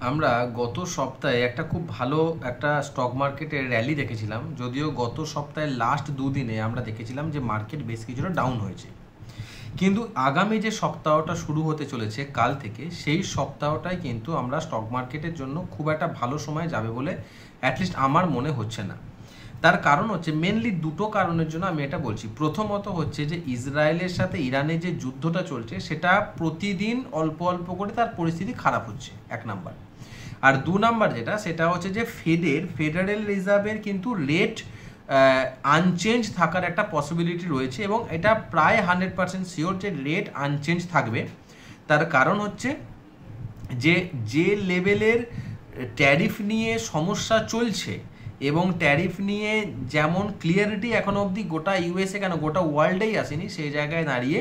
আমরা গত সপ্তাহে একটা খুব ভালো একটা স্টক মার্কেটের র্যালি দেখেছিলাম। যদিও গত সপ্তাহের লাস্ট দুদিনে আমরা দেখেছিলাম যে মার্কেট বেশ কিছুটা ডাউন হয়েছে, কিন্তু আগামী যে সপ্তাহটা শুরু হতে চলেছে কাল থেকে, সেই সপ্তাহটাই কিন্তু আমরা স্টক মার্কেটের জন্য খুব একটা ভালো সময় যাবে বলে অ্যাটলিস্ট আমার মনে হচ্ছে না। তার কারণ হচ্ছে মেনলি দুটো কারণের জন্য আমি এটা বলছি। প্রথমত হচ্ছে যে ইসরায়েলের সাথে ইরানের যে যুদ্ধটা চলছে সেটা প্রতিদিন অল্প অল্প করে তার পরিস্থিতি খারাপ হচ্ছে, এক নাম্বার। আর দু নাম্বার যেটা, সেটা হচ্ছে যে ফেডারেল রিজার্ভের কিন্তু রেট আনচেঞ্জ থাকার একটা পসিবিলিটি রয়েছে, এবং এটা প্রায় 100% শিওর যে রেট আনচেঞ্জ থাকবে। তার কারণ হচ্ছে যে যে লেভেলের ট্যারিফ নিয়ে সমস্যা চলছে, এবং ট্যারিফ নিয়ে যেমন ক্লিয়ারিটি এখনো অবধি গোটা ইউএসএ কেন গোটা ওয়ার্ল্ডেই আসেনি, সেই জায়গায় দাঁড়িয়ে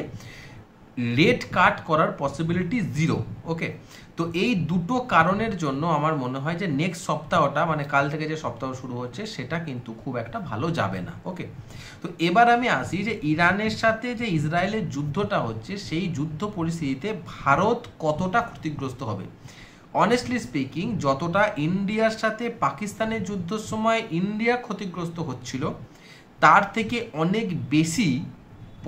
রেট কাট করার পসিবিলিটি জিরো। ওকে, তো এই দুটো কারণের জন্য আমার মনে হয় যে নেক্সট সপ্তাহটা, মানে কাল থেকে যে সপ্তাহ শুরু হচ্ছে, সেটা কিন্তু খুব একটা ভালো যাবে না। ওকে, তো এবার আমি আসি যে ইরানের সাথে যে ইসরায়েলের যুদ্ধটা হচ্ছে, সেই যুদ্ধ পরিস্থিতিতে ভারত কতটা ক্ষতিগ্রস্ত হবে। অনেস্টলি স্পিকিং, যতটা ইন্ডিয়ার সাথে পাকিস্তানের যুদ্ধের সময় ইন্ডিয়া ক্ষতিগ্রস্ত হচ্ছিল, তার থেকে অনেক বেশি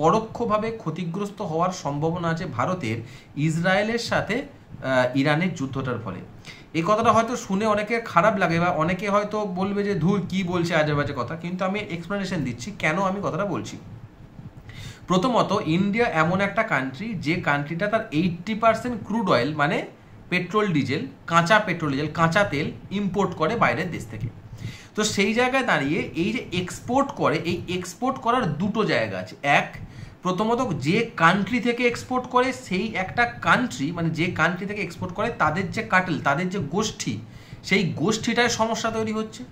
পরোক্ষভাবে ক্ষতিগ্রস্ত হওয়ার সম্ভাবনা আছে ভারতের ইসরায়েলের সাথে ইরানের যুদ্ধটার ফলে। এই কথাটা হয়তো শুনে অনেকে খারাপ লাগে, বা অনেকে হয়তো বলবে যে ধুর কি বলছে আজে বাজে কথা, কিন্তু আমি এক্সপ্লেনেশন দিচ্ছি কেন আমি কথাটা বলছি। প্রথমত, ইন্ডিয়া এমন একটা কান্ট্রি যে কান্ট্রিটা তার 80% ক্রুড অয়েল, মানে পেট্রোল ডিজেল, কাঁচা পেট্রোল ডিজেল, কাঁচা তেল ইম্পোর্ট করে বাইরের দেশ থেকে। তো সেই জায়গায় দাঁড়িয়ে এই যে এক্সপোর্ট করে, এই এক্সপোর্ট করার দুটো জায়গা আছে। এক, প্রথমত যে কান্ট্রি থেকে এক্সপোর্ট করে সেই একটা কান্ট্রি, মানে যে কান্ট্রি থেকে এক্সপোর্ট করে তাদের যে কাটেল, তাদের যে গোষ্ঠী, সেই গোষ্ঠীটায় সমস্যা তৈরি হচ্ছে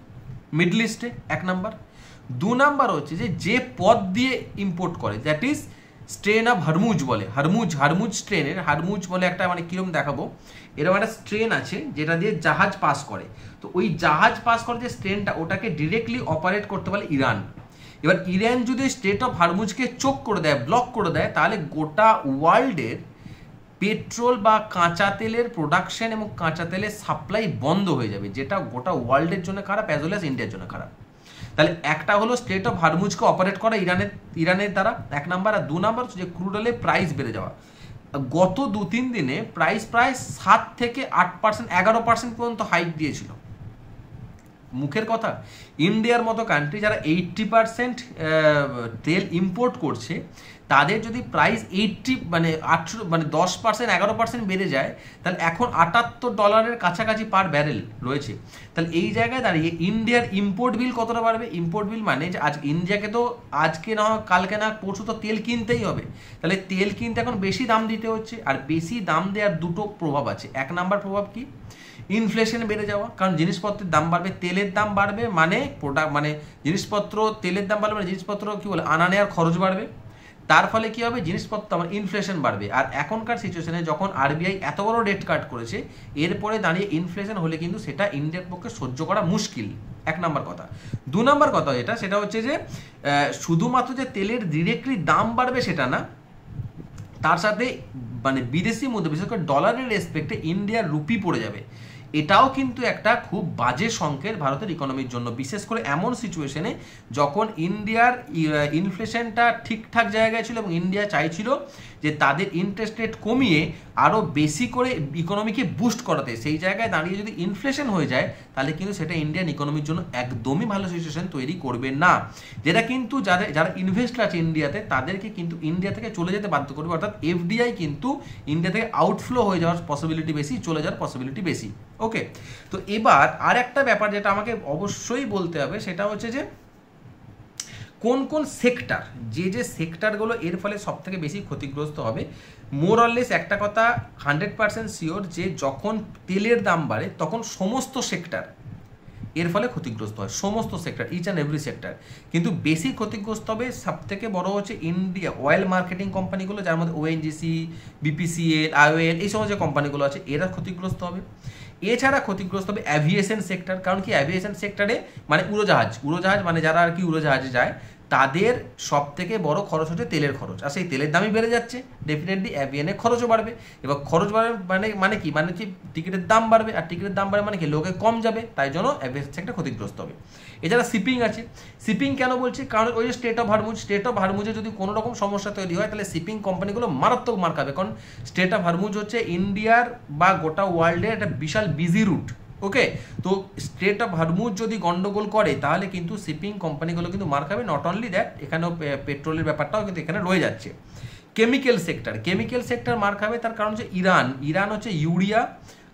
মিডল ইস্টে, এক নাম্বার। দু নাম্বার হচ্ছে যে যে পথ দিয়ে ইম্পোর্ট করে, that is strain of Hormuz বলে, হারমুজ স্ট্রেনের, হারমুজ বলে একটা, মানে কিরকম দেখাবো, এরকম একটা স্ট্রেন আছে যেটা দিয়ে জাহাজ পাস করে। তো ওই জাহাজ পাস করে যে স্ট্রেনটা, ওটাকে ডিরেক্টলি অপারেট করতে পারে ইরান। এবার ইরান যদি স্ট্রেট অফ হরমুজকে চোখ করে দেয়, ব্লক করে দেয়, তাহলে গোটা ওয়ার্ল্ডের পেট্রোল বা কাঁচা তেলের প্রোডাকশন এবং কাঁচা তেলের সাপ্লাই বন্ধ হয়ে যাবে, যেটা গোটা ওয়ার্ল্ডের জন্য খারাপ, অ্যাজ ওয়েল অ্যাজ ইন্ডিয়ার জন্য খারাপ। তাহলে একটা হলো স্টেট অফ হরমুজকে অপারেট করা ইরানের দ্বারা, এক নাম্বার। আর দু নাম্বার যে ক্রুড অয়েলের প্রাইস বেড়ে যাওয়া। গত 2-3 দিনে প্রাইস প্রায় 7 থেকে 8%, 11% পর্যন্ত হাইক দিয়েছিল। মুখের কথা, ইন্ডিয়ার মতো কান্ট্রি যারা 80% তেল ইম্পোর্ট করছে, তাদের যদি প্রাইস 10%, 11% বেড়ে যায়, তাহলে এখন $78 কাছাকাছি পার ব্যারেল রয়েছে। তাহলে এই জায়গায় দাঁড়িয়ে ইন্ডিয়ার ইম্পোর্ট বিল কতটা বাড়বে। ইম্পোর্ট বিল মানে যে আজ ইন্ডিয়াকে তো আজকে না কালকে না পরশু তো তেল কিনতেই হবে, তাহলে তেল কিনতে এখন বেশি দাম দিতে হচ্ছে। আর বেশি দাম দেওয়ার দুটো প্রভাব আছে। এক নাম্বার প্রভাব কি, ইনফ্লেশন বেড়ে যাওয়া, কারণ জিনিসপত্রের দাম বাড়বে, তেলের দাম বাড়বে, মানে প্রোডাক্ট, মানে জিনিসপত্র, তেলের দাম বাড়বে, মানে জিনিসপত্র কি বলে আনা নেওয়ার খরচ বাড়বে। তার ফলে কি হবে, জিনিসপত্র আমার ইনফ্লেশন বাড়বে। আর এখনকার সিচুয়েশনে যখন আরবিআই এত বড় রেট কাট করেছে, এরপরে দাঁড়িয়ে ইনফ্লেশন হলে কিন্তু সেটা ইন্ডিয়ার পক্ষে সহ্য করা মুশকিল, এক নাম্বার কথা। দু নাম্বার কথা যেটা, সেটা হচ্ছে যে শুধুমাত্র যে তেলের ডিরেক্টলি দাম বাড়বে সেটা না, তার সাথে মানে বিদেশি মুদ্রা, বিশেষ করে ডলারের রেসপেক্টে ইন্ডিয়ার রুপি পড়ে যাবে। এটাও কিন্তু একটা খুব বাজে সংকেত ভারতের ইকোনমির জন্য, বিশেষ করে এমন সিচুয়েশনে যখন ইন্ডিয়ার ইনফ্লেশনটা ঠিকঠাক জায়গায় ছিল এবং ইন্ডিয়া চাইছিল যে তাদের ইন্টারেস্ট রেট কমিয়ে আরও বেশি করে ইকোনমিকে বুস্ট করাতে। সেই জায়গায় দাঁড়িয়ে যদি ইনফ্লেশন হয়ে যায়, তাহলে কিন্তু সেটা ইন্ডিয়ান ইকোনমির জন্য একদমই ভালো সিচুয়েশন তৈরি করবে না, যেটা কিন্তু যারা ইনভেস্টর আছে ইন্ডিয়াতে, তাদেরকে কিন্তু ইন্ডিয়া থেকে চলে যেতে বাধ্য করবে। অর্থাৎ এফডিআই কিন্তু ইন্ডিয়া থেকে আউটফ্লো হয়ে যাওয়ার পসিবিলিটি বেশি, চলে যাওয়ার পসিবিলিটি বেশি। ওকে, তো এবার আর একটা ব্যাপার যেটা আমাকে অবশ্যই বলতে হবে, সেটা হচ্ছে যে কোন কোন সেক্টর, যে সেক্টরগুলো এর ফলে সব থেকে বেশি ক্ষতিগ্রস্ত হবে। মোরলেস একটা কথা 100% শিওর, যে যখন তেলের দাম বাড়ে তখন সমস্ত সেক্টর এর ফলে ক্ষতিগ্রস্ত হয়, সমস্ত sector, each and every sector. কিন্তু বেশি ক্ষতিগ্রস্ত হবে, সব থেকে বড় হচ্ছে ইন্ডিয়া অয়েল মার্কেটিং কোম্পানিগুলো, যার মধ্যে ওএনজিসি, বিপিসিএল, আইওএল, এই সমস্ত যে কোম্পানিগুলো আছে, এরা ক্ষতিগ্রস্ত হবে। এছাড়া ক্ষতিগ্রস্ত হবে অ্যাভিয়েশন সেক্টর, কারণ কি অ্যাভিয়েশন সেক্টরে মানে উড়োজাহাজ মানে যারা আর কি উড়োজাহাজে যায়, তাদের সব থেকে বড় খরচ হচ্ছে তেলের খরচ, আর সেই তেলের দামই বেড়ে যাচ্ছে, ডেফিনেটলি অ্যাভিয়ানের খরচও বাড়বে। এবার খরচ বাড়বে মানে কি, মানে হচ্ছে টিকিটের দাম বাড়বে, আর টিকিটের দাম বাড়বে মানে কি লোকে কম যাবে, তাই জন্য অ্যাভিয়েশন সেক্টর ক্ষতিগ্রস্ত হবে। এছাড়া শিপিং আছে। শিপিং কেন বলছি, কারণ ওই যে স্টেট অফ হারমুজে যদি কোনো রকম সমস্যা তৈরি হয় তাহলে শিপিং কোম্পানিগুলো মারাত্মক মার খাবে, কারণ স্টেট অফ হারমুজ হচ্ছে ইন্ডিয়ার বা গোটা ওয়ার্ল্ডের একটা বিশাল বিজি রুট। ওকে, তো স্টেট অফ হারমুজ যদি গন্ডগোল করে তাহলে কিন্তু শিপিং কোম্পানিগুলো কিন্তু মার খাবে। নট অনলি দ্যাট, এখানেও পেট্রোলের ব্যাপারটাও কিন্তু এখানে রয়ে যাচ্ছে। কেমিক্যাল সেক্টর মার খাবে, তার কারণ হচ্ছে ইরান হচ্ছে ইউরিয়া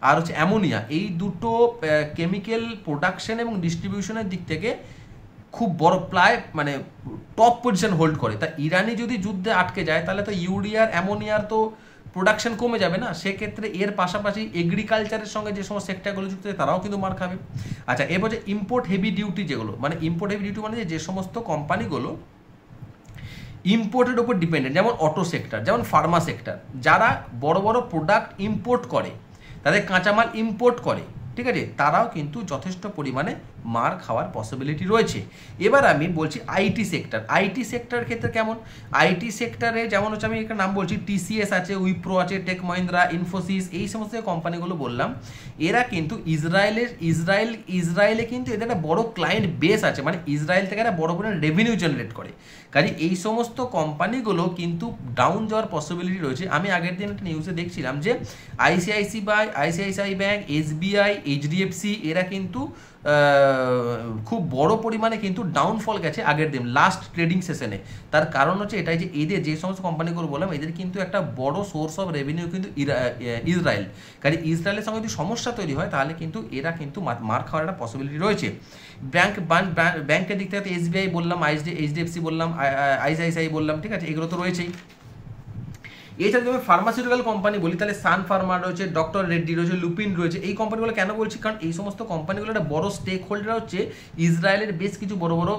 আর হচ্ছে অ্যামোনিয়া, এই দুটো কেমিক্যাল প্রোডাকশন এবং ডিস্ট্রিবিউশনের দিক থেকে খুব বড় মানে টপ পজিশন হোল্ড করে। তা ইরানি যদি যুদ্ধে আটকে যায় তাহলে তো ইউরিয়ার অ্যামোনিয়ার তো প্রোডাকশন কমে যাবে না, সেক্ষেত্রে এর পাশাপাশি এগ্রিকালচারের সঙ্গে যে সমস্ত সেক্টরগুলো যুক্ত আছে তারাও কিন্তু মার খাবে। আচ্ছা, এরপর যে ইম্পোর্ট হেভি ডিউটি যেগুলো, মানে ইম্পোর্ট হেভি ডিউটি মানে যে সমস্ত কোম্পানিগুলো ইম্পোর্টের উপর ডিপেন্ডেন্ট, যেমন অটো সেক্টর, যেমন ফার্মা সেক্টর, যারা বড় বড় প্রোডাক্ট ইম্পোর্ট করে, তাদের কাঁচামাল ইম্পোর্ট করে, ঠিক আছে, তারাও কিন্তু যথেষ্ট পরিমাণে মার খাওয়ার পসিবিলিটি রয়েছে। এবার আমি বলছি আইটি সেক্টরের ক্ষেত্রে কেমন। আইটি সেক্টরে যেমন হচ্ছে, আমি একটা নাম বলছি, টিসিএস আছে, উইপ্রো আছে, টেক মহিন্দ্রা, ইনফোসিস, এই সমস্ত কোম্পানিগুলো বললাম, এরা কিন্তু ইসরায়েলে কিন্তু এদের একটা বড় ক্লায়েন্ট বেস আছে, মানে ইসরায়েল থেকে একটা বড় পরিমাণে রেভিনিউ জেনারেট করে। কাজে এই সমস্ত কোম্পানিগুলো কিন্তু ডাউন যাওয়ার পসিবিলিটি রয়েছে। আমি আগের দিন একটা নিউজে দেখছিলাম যে আইসিআইসিআই ব্যাংক, এসবিআই, এইচডিএফসি, এরা কিন্তু খুব বড় পরিমাণে কিন্তু ডাউনফল গেছে আগের দিন লাস্ট ট্রেডিং সেশনে। তার কারণ হচ্ছে এটাই যে এদের যে সমস্ত কোম্পানিগুলো বললাম, এদের কিন্তু একটা বড় সোর্স অফ রেভিনিউ কিন্তু ইসরায়েল। কাজে ইসরায়েলের সঙ্গে যদি সমস্যা তৈরি হয় তাহলে কিন্তু এরা কিন্তু মার খাওয়ার একটা পসিবিলিটি রয়েছে। ব্যাংকের দিক থেকে এসবিআই বললাম, এইচডিএফসি বললাম, আইসিআইসিআই বললাম, ঠিক আছে, এগুলো তো রয়েছেই। এছাড়া যদি আমি ফার্মাসিউটিক্যাল কোম্পানি বলি তাহলে সান ফার্মা রয়েছে, ডক্টর রেড্ডি রয়েছে, লুপিন রয়েছে। এই কোম্পানিগুলো কেন বলছি, কারণ এই সমস্ত কোম্পানিগুলো একটা বড় স্টেক হোল্ডার হচ্ছে ইসরায়েলের বেশ কিছু বড় বড়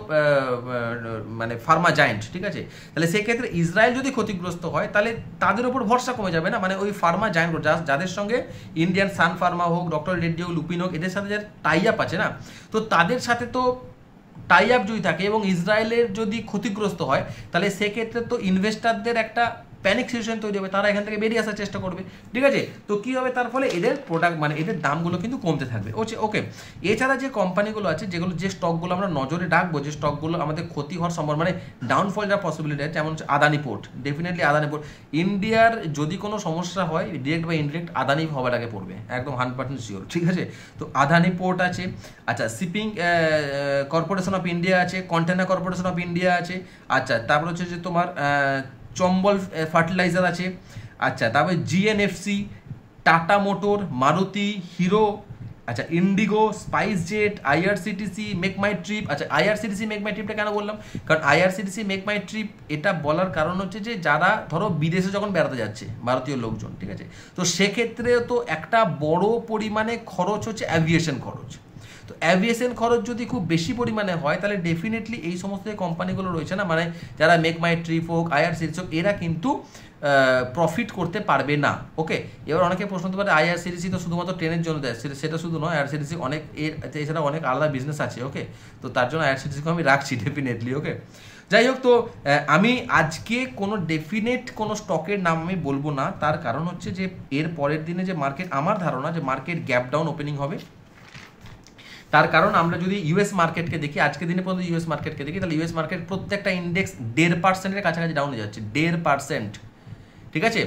মানে ফার্মা জায়েন্ট, ঠিক আছে। তাহলে সেক্ষেত্রে ইসরায়েল যদি ক্ষতিগ্রস্ত হয় তাহলে তাদের উপর ভরসা কমে যাবে না, মানে ওই ফার্মা জায়েন্টগুলো যাদের সঙ্গে ইন্ডিয়ান সান ফার্মা হোক, ডক্টর রেড্ডি হোক, লুপিন হোক, এদের সাথে যার টাই আপ আছে না, তো তাদের সাথে তো টাই আপ যদি থাকে এবং ইসরায়েলের যদি ক্ষতিগ্রস্ত হয় তাহলে সেক্ষেত্রে তো ইনভেস্টারদের একটা প্যানিক সিচুয়েশন তৈরি হবে, তারা এখান থেকে বেরিয়ে আসার চেষ্টা করবে, ঠিক আছে। তো কী হবে, তার ফলে এদের প্রোডাক্ট মানে এদের দামগুলো কিন্তু কমতে থাকবে। ওকে, এছাড়া যে কোম্পানিগুলো আছে, যে স্টকগুলো আমরা নজরে রাখবো, যে স্টকগুলো আমাদের ক্ষতি হওয়ার সম্ভাবনা, মানে ডাউনফল যাওয়ার পসিবিলিটি আছে, যেমন হচ্ছে Adani port. Definitely Adani port, ইন্ডিয়ার যদি কোনো সমস্যা হয় ডিরেক্ট বা ইনডিরেক্ট আদানি হবার আগে পড়বে, একদম 100% শিওর, ঠিক আছে। তো আদানি পোর্ট আছে। আচ্ছা, শিপিং কর্পোরেশন অফ ইন্ডিয়া আছে, কন্টেনার কর্পোরেশন অফ ইন্ডিয়া আছে। আচ্ছা, তারপর হচ্ছে যে তোমার চম্বল ফার্টিলাইজার আছে। আচ্ছা, তারপরে GNFC, Tata motor, Maruti, Hero, আচ্ছা, IndiGo, SpiceJet, IRCTC, make my trip. আচ্ছা, আইআরসিটিসি মেক মাই ট্রিপটা কেন বললাম, কারণ আইআরসিটিসি মেক মাই ট্রিপ এটা বলার কারণ হচ্ছে যে যারা ধরো বিদেশে যখন বেড়াতে যাচ্ছে ভারতীয় লোকজন, ঠিক আছে, তো সেক্ষেত্রে তো একটা বড় পরিমাণে খরচ হচ্ছে অ্যাভিয়েশন খরচ। তো অ্যাভিয়েশন খরচ যদি খুব বেশি পরিমাণে হয় তাহলে ডেফিনেটলি এই সমস্ত কোম্পানিগুলো রয়েছে না, মানে যারা মেক মাই ট্রিপ হোক, আইআরসিটিসি হোক, এরা কিন্তু প্রফিট করতে পারবে না। ওকে, এবার অনেকে প্রশ্ন করতে পারে আইআরসিটিসি তো শুধুমাত্র ট্রেনের জন্য দেয়, সেটা শুধু নয়, আইআরসিটিসি অনেক এছাড়া অনেক আলাদা বিজনেস আছে। ওকে, তো তার জন্য আইআরসিটিসিকে আমি রাখছি ডেফিনেটলি। ওকে, যাই হোক, তো আমি আজকে কোনো ডেফিনেট কোনো স্টকের নাম আমি বলবো না, তার কারণ হচ্ছে যে এর পরের দিনে যে মার্কেট, আমার ধারণা যে মার্কেট গ্যাপ ডাউন ওপেনিং হবে। তার কারণ আমরা যদি ইউএস মার্কেটকে দেখি, আজকে দিনে পর্যন্ত ইউএস মার্কেটকে দেখি, তাহলে ইউএস মার্কেট প্রত্যেকটা ইন্ডেক্স 1.5%-এর কাছাকাছি ডাউনে যাচ্ছে, 1.5%, ঠিক আছে।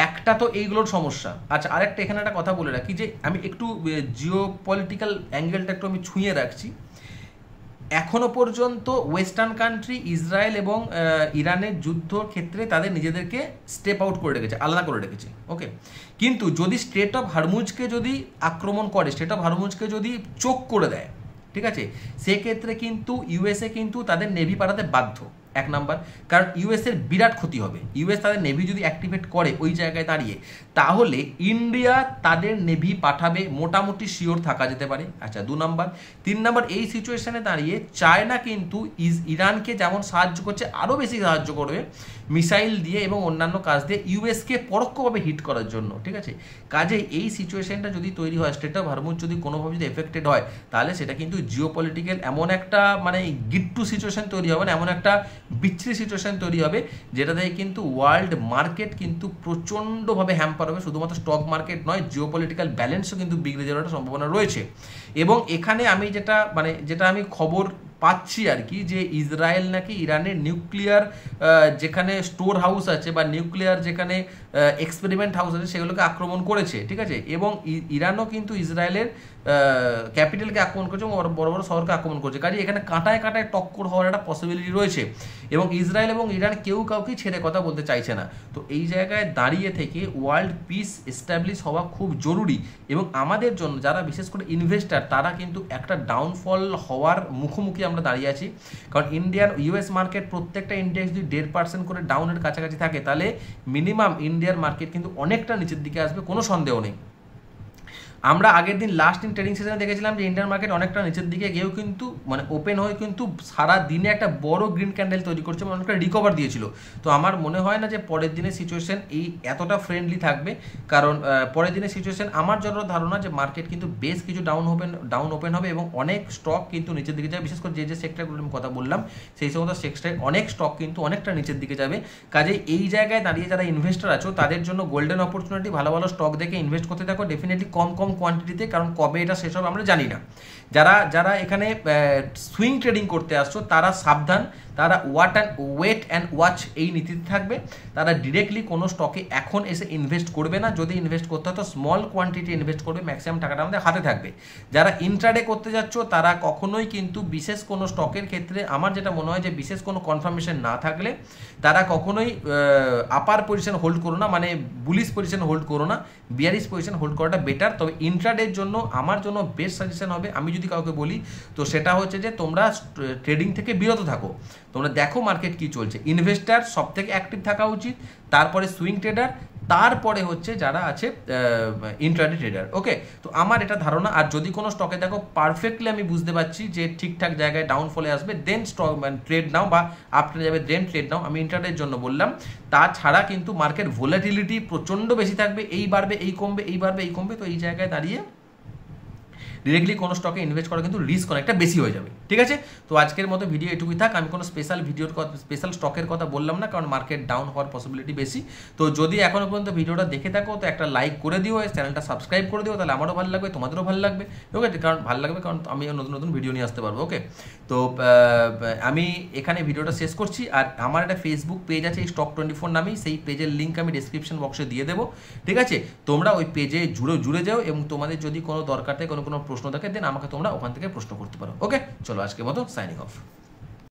একটা তো এইগুলোর সমস্যা। আচ্ছা, আরেকটা এখানে একটা কথা বলে রাখি, যে আমি একটু জিও পলিটিক্যাল অ্যাঙ্গেলটা একটু আমি ছুঁয়ে রাখছি। এখনো পর্যন্ত ওয়েস্টার্ন কান্ট্রি ইসরায়েল এবং ইরানের যুদ্ধর ক্ষেত্রে তাদের নিজেদেরকে স্টেপ আউট করে রেখেছে, আলাদা করে রেখেছে। ওকে, কিন্তু যদি স্ট্রেট অফ হরমুজকে যদি আক্রমণ করে, স্ট্রেট অফ হরমুজকে যদি চোখ করে দেয়, ঠিক আছে, সেক্ষেত্রে কিন্তু ইউএসএ কিন্তু তাদের নেভি পাঠাতে বাধ্য, এক নাম্বার। কারণ ইউএসের বিরাট ক্ষতি হবে, ইউএস তাদের নেভি যদি অ্যাক্টিভেট করে ওই জায়গায় দাঁড়িয়ে, তাহলে ইন্ডিয়া তাদের নেভি পাঠাবে, মোটামুটি শিওর থাকা যেতে পারে। আচ্ছা, 2 নাম্বার। 3 নাম্বার, এই সিচুয়েশনে দাঁড়িয়ে চায়না কিন্তু ইরানকে যেমন সাহায্য করছে আরও বেশি সাহায্য করবে, মিসাইল দিয়ে এবং অন্যান্য কাজ দিয়ে ইউএসকে পরোক্ষভাবে হিট করার জন্য, ঠিক আছে। কাজে এই সিচুয়েশনটা যদি তৈরি হয়, স্ট্রেট অফ হরমুজ যদি কোনোভাবে যদি এফেক্টেড হয়, তাহলে সেটা কিন্তু জিওপলিটিক্যাল এমন একটা মানে গিট্টু সিচুয়েশন তৈরি হবে না, এমন একটা বিচ্ছিরি সিচুয়েশন তৈরি হবে যেটা থেকে কিন্তু ওয়ার্ল্ড মার্কেট কিন্তু প্রচণ্ডভাবে হ্যাম্পার হবে। শুধুমাত্র স্টক মার্কেট নয়, জিওপলিটিক্যাল ব্যালেন্সও কিন্তু বিগড়ে যাওয়ার একটা সম্ভাবনা রয়েছে। এবং এখানে আমি যেটা আমি খবর পাচ্ছি আর কি, যে ইসরায়েল নাকি ইরানের নিউক্লিয়ার যেখানে স্টোর হাউস আছে বা নিউক্লিয়ার যেখানে এক্সপেরিমেন্ট হাউস আছে সেগুলোকে আক্রমণ করেছে, ঠিক আছে। এবং ইরানও কিন্তু ইসরায়েলের ক্যাপিটালকে আক্রমণ করেছে এবং বড় বড় শহরকে আক্রমণ করেছে। কাজে এখানে কাঁটায় কাঁটায় টক্কর হওয়ার একটা পসিবিলিটি রয়েছে এবং ইসরায়েল এবং ইরান কেউ কাউকে ছেড়ে কথা বলতে চাইছে না। তো এই জায়গায় দাঁড়িয়ে থেকে ওয়ার্ল্ড পিস এস্টাবলিশ হওয়া খুব জরুরি এবং আমাদের জন্য যারা বিশেষ করে ইনভেস্টার তারা কিন্তু একটা ডাউনফল হওয়ার মুখোমুখি আমরা দাঁড়িয়ে আছি। কারণ ইউএস মার্কেট প্রত্যেকটা ইন্ডেক্স যদি 1.5% করে ডাউনের কাছাকাছি থাকে, তাহলে মিনিমাম ইন্ডিয়ার মার্কেট কিন্তু অনেকটা নিচের দিকে আসবে, কোনো সন্দেহ নেই। আমরা আগের দিন লাস্ট দিন ট্রেডিং সেশনে দেখেছিলাম যে ইন্ডিয়ান মার্কেট অনেকটা নিচের দিকে গিয়েও কিন্তু মানে ওপেন হয়ে কিন্তু সারা দিনে একটা বড় গ্রিন ক্যান্ডেল তৈরি করছে, মানে অনেকটা রিকভার দিয়েছিল। তো আমার মনে হয় না যে পরের দিনের সিচুয়েশন এই এতটা ফ্রেন্ডলি থাকবে, কারণ পরের দিনের সিচুয়েশন আমার জন্য ধারণা যে মার্কেট কিন্তু বেশ কিছু ডাউন ওপেন হবে এবং অনেক স্টক কিন্তু নিচের দিকে যাবে। বিশেষ করে যে সেক্টরগুলো আমি কথা বললাম সেই সমস্ত সেক্টরে অনেক স্টক কিন্তু অনেকটা নিচের দিকে যাবে। কাজে এই জায়গায় দাঁড়িয়ে যারা ইনভেস্টার আছো তাদের জন্য গোল্ডেন অপরচুনিটি, ভালো ভালো স্টক দেখে ইনভেস্ট করতে থাকো, ডেফিনেটলি কম কোয়ান্টিটিতে, কারণ কবে এটা শেষ হবে আমরা জানি না। যারা এখানে সুইং ট্রেডিং করতে আসছো তারা সাবধান, তারা ওয়েট অ্যান্ড ওয়াচ এই নীতিতে থাকবে। তারা ডিরেক্টলি কোনো স্টকে এখন এসে ইনভেস্ট করবে না, যদি ইনভেস্ট করতে হয় তো স্মল কোয়ান্টিটি ইনভেস্ট করবে, ম্যাক্সিমাম টাকাটা আমাদের হাতে থাকবে। যারা ইন্ট্রাডে করতে যাচ্ছ তারা কখনোই কিন্তু বিশেষ কোনো স্টকের ক্ষেত্রে আমার যেটা মনে হয় যে বিশেষ কোনো কনফার্মেশন না থাকলে তারা কখনোই আপার পজিশন হোল্ড করো না, মানে বুলিশ পজিশন হোল্ড করো না, বিয়ারিশ পজিশন হোল্ড করাটা বেটার। তবে ইন্ট্রাডের জন্য আমার জন্য বেস্ট সাজেশন হবে, আমি যদি কাউকে বলি তো সেটা হচ্ছে যে তোমরা ট্রেডিং থেকে বিরত থাকো, তোমরা দেখো মার্কেট কি চলছে। ইনভেস্টার সব থেকে অ্যাক্টিভ থাকা উচিত, তারপরে সুইং ট্রেডার, তারপরে হচ্ছে যারা আছে ইন্ট্রাডে ট্রেডার। ওকে, তো আমার এটা ধারণা। আর যদি কোনো স্টকে দেখো পারফেক্টলি আমি বুঝতে পারছি যে ঠিকঠাক জায়গায় ডাউনফলে আসবে, দেন স্টক ট্রেড নাও, বা আপ ট্রেড যাবে দেন ট্রেড নাও, আমি ইন্ট্রাডের জন্য বললাম। তাছাড়া কিন্তু মার্কেট ভোলাটিলিটি প্রচণ্ড বেশি থাকবে, এই বাড়বে এই কমবে, এই বাড়বে এই কমবে। তো এই জায়গায় দাঁড়িয়ে ডিরেক্টলি কোনো স্টকে ইনভেস্ট করা কিন্তু রিস্ক অনেকটা বেশি হয়ে যাবে, ঠিক আছে। তো আজকের মতো ভিডিও এটুকুই থাক। আমি কোনো স্পেশাল স্টকের কথা বললাম না, কারণ মার্কেট ডাউন হওয়ার পসিবিলিটি বেশি। তো যদি এখনো পর্যন্ত ভিডিওটা দেখে থাকো তো একটা লাইক করে দিও, চ্যানেলটা সাবস্ক্রাইব করে দিও, তাহলে আমারও ভালো লাগবে, তোমাদেরও ভালো লাগবে। ওকে, কারণ ভালো লাগবে কারণ আমি নতুন নতুন ভিডিও নিয়ে আসতে পারবো। ওকে, তো আমি এখানে ভিডিওটা শেষ করছি। আর আমার একটা ফেসবুক পেজ আছে স্টক24 নামেই, সেই পেজের লিঙ্ক আমি ডিসক্রিপশন বক্সে দিয়ে দেবো, ঠিক আছে। তোমরা ওই পেজে জুড়ে যাও এবং তোমাদের যদি কোনো দরকার থাকে কোনো প্রশ্ন থাকে দেন আমাকে তোমরা ওখান থেকে প্রশ্ন করতে পারো। ওকে, চলো আজকের মতো সাইনিং অফ।